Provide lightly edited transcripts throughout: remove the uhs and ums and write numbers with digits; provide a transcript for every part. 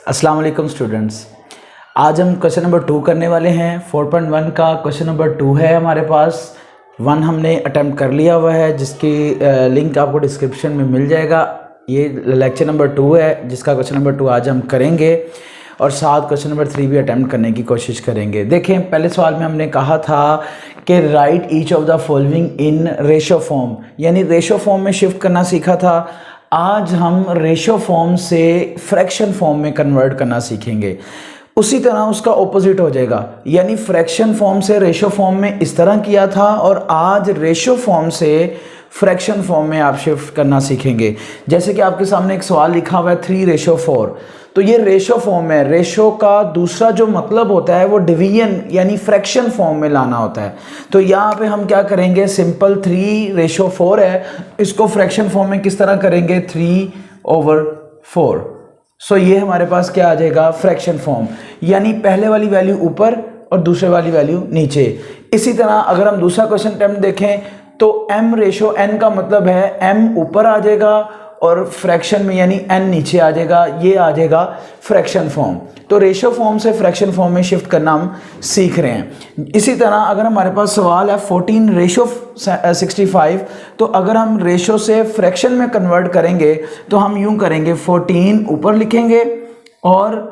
अस्सलाम वालेकुम स्टूडेंट्स। आज हम क्वेश्चन नंबर 2 करने वाले हैं। 4.1 का क्वेश्चन नंबर 2 है हमारे पास। 1 हमने अटैम्प्ट कर लिया हुआ है, जिसकी लिंक आपको डिस्क्रिप्शन में मिल जाएगा। ये लेक्चर नंबर 2 है जिसका क्वेश्चन नंबर 2 आज हम करेंगे और साथ क्वेश्चन नंबर 3 भी अटैम्प्ट करने की कोशिश करेंगे। देखें, पहले सवाल में हमने कहा था कि right each of the following in ratio form, यानी रेशो फॉर्म में शिफ्ट करना सीखा था। आज हम रेशो फॉर्म से फ्रैक्शन फॉर्म में कन्वर्ट करना सीखेंगे। उसी तरह उसका ऑपोजिट हो जाएगा, यानी फ्रैक्शन फॉर्म से रेशो फॉर्म में इस तरह किया था और आज रेशो फॉर्म से फ्रैक्शन फॉर्म में आप शिफ्ट करना सीखेंगे। जैसे कि आपके सामने एक सवाल लिखा हुआ है 3:4, तो ये रेशो फॉर्म है। रेशो का दूसरा जो मतलब होता है वो डिवीजन यानी फ्रैक्शन फॉर्म में लाना होता है। तो यहाँ पे हम क्या करेंगे, सिंपल 3:4 है, इसको फ्रैक्शन फॉर्म में किस तरह करेंगे, 3/4। सो ये हमारे पास क्या आ जाएगा, फ्रैक्शन फॉर्म, यानी पहले वाली वैल्यू ऊपर और दूसरे वाली वैल्यू नीचे। इसी तरह अगर हम दूसरा क्वेश्चन अटेम्प्ट देखें तो m/n का मतलब है m ऊपर आ जाएगा और फ्रैक्शन में यानी n नीचे आ जाएगा, ये आ जाएगा फ्रैक्शन फॉर्म। तो रेशो फॉर्म से फ्रैक्शन फॉर्म में शिफ्ट करना हम सीख रहे हैं। इसी तरह अगर हमारे पास सवाल है 14:65, तो अगर हम रेशो से फ्रैक्शन में कन्वर्ट करेंगे तो हम यूं करेंगे, 14 ऊपर लिखेंगे और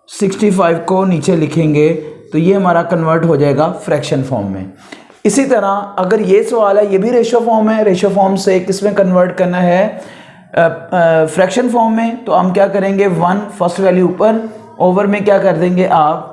65 को नीचे लिखेंगे, तो ये हमारा कन्वर्ट हो जाएगा फ्रैक्शन फॉर्म में। इसी तरह अगर ये सवाल है, ये भी रेशो फॉर्म है, रेशो फॉर्म से किस में कन्वर्ट करना है, फ्रैक्शन फॉर्म में, तो हम क्या करेंगे, 1 फर्स्ट वैल्यू ऊपर, ओवर में क्या कर देंगे आप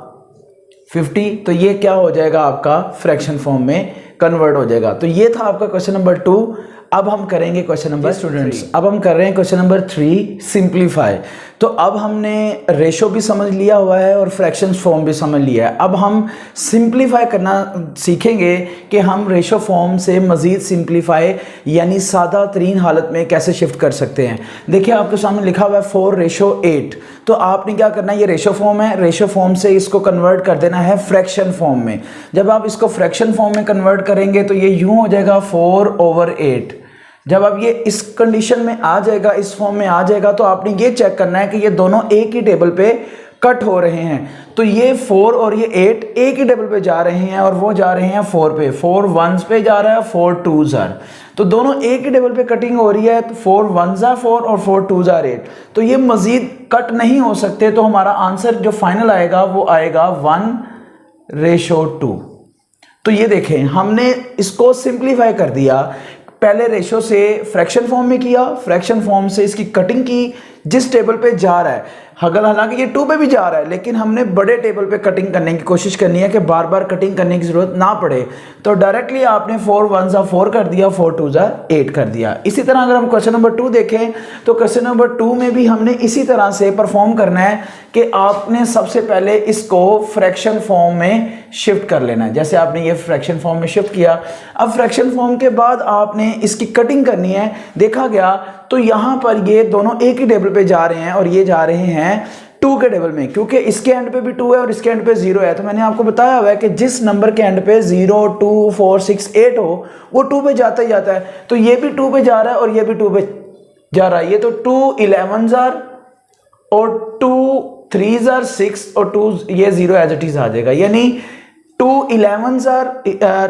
50, तो ये क्या हो जाएगा आपका फ्रैक्शन फॉर्म में कन्वर्ट हो जाएगा। तो ये था आपका क्वेश्चन नंबर 2। अब हम करेंगे क्वेश्चन नंबर, स्टूडेंट्स अब हम कर रहे हैं क्वेश्चन नंबर 3, सिंप्लीफाई। तो अब हमने रेशो भी समझ लिया हुआ है और फ्रैक्शन फॉर्म भी समझ लिया है। अब हम सिंप्लीफाई करना सीखेंगे कि हम रेशो फॉर्म से मज़ीद सिंप्लीफाई यानी सादा तरीन हालत में कैसे शिफ्ट कर सकते हैं। देखिए आपके सामने लिखा हुआ है 4:8, तो आपने क्या करना है, ये रेशो फॉर्म है, रेशो फॉर्म से इसको कन्वर्ट कर देना है फ्रैक्शन फॉर्म में। जब आप इसको फ्रैक्शन फॉर्म में कन्वर्ट करेंगे तो ये यूं हो जाएगा 4/8। जब अब ये इस कंडीशन में आ जाएगा, इस फॉर्म में आ जाएगा, तो आपने ये चेक करना है कि ये दोनों एक ही टेबल पे कट हो रहे हैं। तो ये 4 और ये 8 एक ही टेबल पे जा रहे हैं और वो जा रहे हैं 4 पे, 4 1s पे जा रहा है, 4 2s are, तो दोनों एक ही टेबल पे कटिंग हो रही है। तो 4 1s are 4 और 4 2s are 8, तो ये मजीद कट नहीं हो सकते। तो हमारा आंसर जो फाइनल आएगा वो आएगा 1:2। तो ये देखें, हमने इसको सिंप्लीफाई कर दिया। पहले रेशो से फ्रैक्शन फॉर्म में किया, फ्रैक्शन फॉर्म से इसकी कटिंग की जिस टेबल पे जा रहा है, हालांकि ये 2 पे भी जा रहा है, लेकिन हमने बड़े टेबल पे कटिंग करने की कोशिश करनी है कि बार बार कटिंग करने की जरूरत ना पड़े। तो डायरेक्टली आपने 4 1s are 4 कर दिया, 4 2s are 8 कर दिया। इसी तरह अगर हम क्वेश्चन नंबर 2 देखें तो क्वेश्चन नंबर 2 में भी हमने इसी तरह से परफॉर्म करना है कि आपने सबसे पहले इसको फ्रैक्शन फॉर्म में शिफ्ट कर लेना है। जैसे आपने ये फ्रैक्शन फॉर्म में शिफ्ट किया, अब फ्रैक्शन फॉर्म के बाद आपने इसकी कटिंग करनी है। देखा गया तो यहाँ पर ये दोनों एक ही टेबल पे जा रहे हैं और ये जा रहे हैं 2 के टेबल में, क्योंकि इसके एंड पे भी 2 है और इसके एंड पे 0 है। तो मैंने आपको बताया हुआ है कि जिस नंबर के एंड पे 0 2 4 6 8 हो वो 2 पे जाता ही जाता है। तो ये भी 2 पे जा रहा है और ये भी 2 पे जा रहा है। ये तो 2 11s are और 2 3s are 6 और 2 ये 0 एज इट इज आ जाएगा, यानी 2 11s are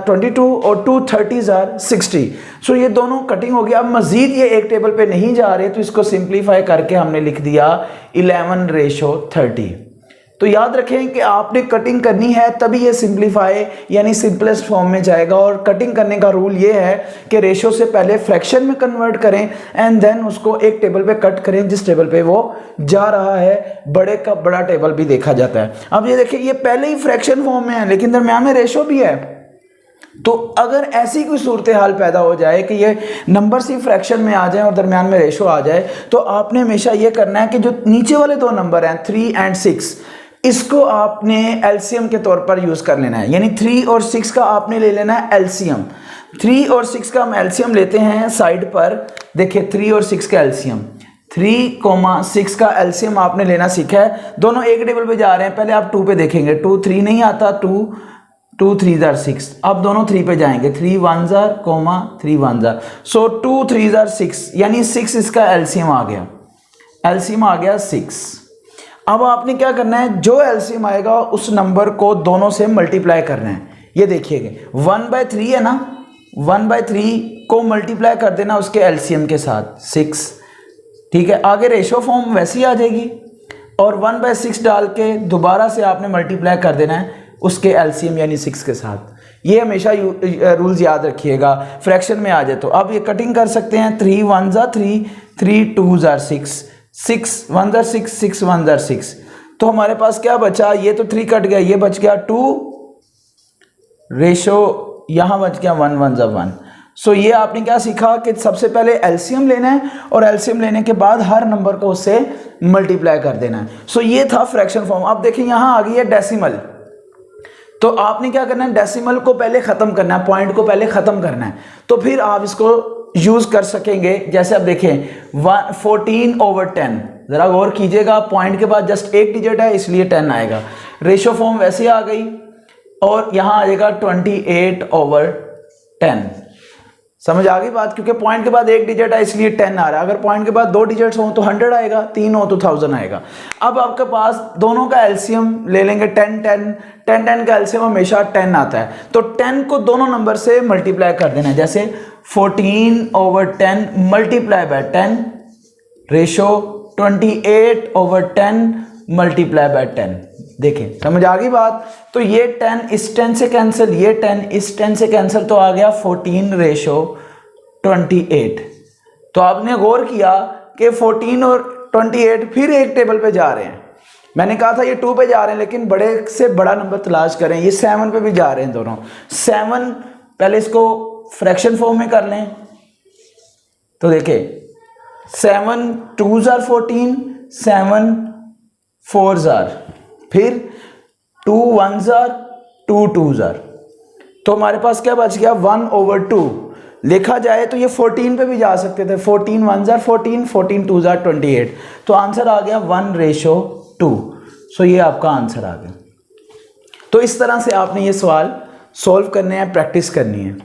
22 और 2 30s are 60। सो ये दोनों कटिंग हो गया। अब मजीद ये एक टेबल पे नहीं जा रहे, तो इसको सिंप्लीफाई करके हमने लिख दिया 11:30। तो याद रखें कि आपने कटिंग करनी है तभी ये सिंप्लीफाई यानी सिंपलेस्ट फॉर्म में जाएगा। और कटिंग करने का रूल ये है कि रेशो से पहले फ्रैक्शन में कन्वर्ट करें एंड देन उसको एक टेबल पे कट करें जिस टेबल पे वो जा रहा है। बड़े का बड़ा टेबल भी देखा जाता है। अब ये देखिए, ये पहले ही फ्रैक्शन फॉर्म में है लेकिन दरम्यान में रेशो भी है। तो अगर ऐसी कोई सूरत हाल पैदा हो जाए कि ये नंबर ही फ्रैक्शन में आ जाए और दरम्यान में रेशो आ जाए, तो आपने हमेशा ये करना है कि जो नीचे वाले 2 नंबर हैं 3 और 6, इसको आपने एलसीएम के तौर पर यूज कर लेना है। यानी 3 और 6 का आपने ले लेना है एलसीएम। 3 और 6 का हम एलसीएम लेते हैं साइड पर। देखिए 3 और 6 का एलसीएम, 3,6 का एलसीएम आपने लेना सीखा है। दोनों एक टेबल पे जा रहे हैं। पहले आप 2 पे देखेंगे, 2 3 नहीं आता, 2 3s are 6। अब दोनों 3 पे जाएंगे, 3 1s are 3 1s are, so 2 3s are 6, यानी 6 इसका एलसीएम आ गया, एलसीएम आ गया 6। अब आपने क्या करना है, जो एलसीएम आएगा उस नंबर को दोनों से मल्टीप्लाई करना है। ये देखिएगा 1/3 है ना, 1/3 को मल्टीप्लाई कर देना उसके एलसीएम के साथ 6, ठीक है। आगे रेशो फॉर्म वैसे ही आ जाएगी और 1/6 डाल के दोबारा से आपने मल्टीप्लाई कर देना है उसके एलसीएम यानी 6 के साथ। ये हमेशा रूल्स याद रखिएगा, फ्रैक्शन में आ जाए तो। अब ये कटिंग कर सकते हैं, 3 1 ज़ा 3, 3 2 ज़ा 6, 6 1 ज़ा 6, 6 1 ज़ा 6। तो हमारे पास क्या बचा, ये तो 3 कट गया, ये बच गया 2, रेशो यहाँ बच गया 1 1 ज़ा 1। सो ये आपने क्या सीखा कि सबसे पहले एलसीएम लेना है और एलसीएम लेने के बाद हर नंबर को उससे मल्टीप्लाई कर देना है। सो ये था फ्रैक्शन फॉर्म। अब देखिए यहाँ आ गई है डेसिमल, तो आपने क्या करना है, डेसिमल को पहले खत्म करना है, पॉइंट को पहले खत्म करना है, तो फिर आप इसको यूज कर सकेंगे। जैसे अब देखें 14/10, जरा गौर कीजिएगा, पॉइंट के बाद जस्ट एक डिजिट है इसलिए 10 आएगा। रेशो फॉर्म वैसे आ गई और यहाँ आ जाएगा 28/10। समझ आ गई बात, क्योंकि पॉइंट के बाद एक डिजिट है इसलिए 10 आ रहा है। अगर पॉइंट के बाद 2 डिजिट्स हो तो 100 आएगा, 3 हो तो 1000 आएगा। अब आपके पास दोनों का एलसीएम ले लेंगे 10 10 10 10 का एलसीएम हमेशा 10 आता है, तो 10 को दोनों नंबर से मल्टीप्लाई कर देना है। जैसे 14/10 multiply by 10, ratio 28/10 multiply by 10। देखें समझ आ गई बात। तो ये 10 इस 10 से कैंसिल, ये 10 इस 10 से कैंसिल, तो आ गया 14/28। तो आपने गौर किया कि 14 और 28 फिर एक टेबल पे जा रहे हैं। मैंने कहा था ये 2 पे जा रहे हैं, लेकिन बड़े से बड़ा नंबर तलाश करें, ये 7 पे भी जा रहे हैं दोनों। 7 पहले इसको फ्रैक्शन फॉर्म में कर लें, तो देखें 7 2 ज़ार 14, 7 4 ज़ार, फिर 2 1 ज़ार 2 2 ज़ार, तो हमारे पास क्या बच गया 1/2। लिखा जाए तो ये 14 पे भी जा सकते थे, 14 1 ज़ार 14, 14 2 ज़ार 28, तो आंसर आ गया 1/2। सो ये आपका आंसर आ गया। तो इस तरह से आपने ये सवाल सॉल्व करने हैं, प्रैक्टिस करनी है।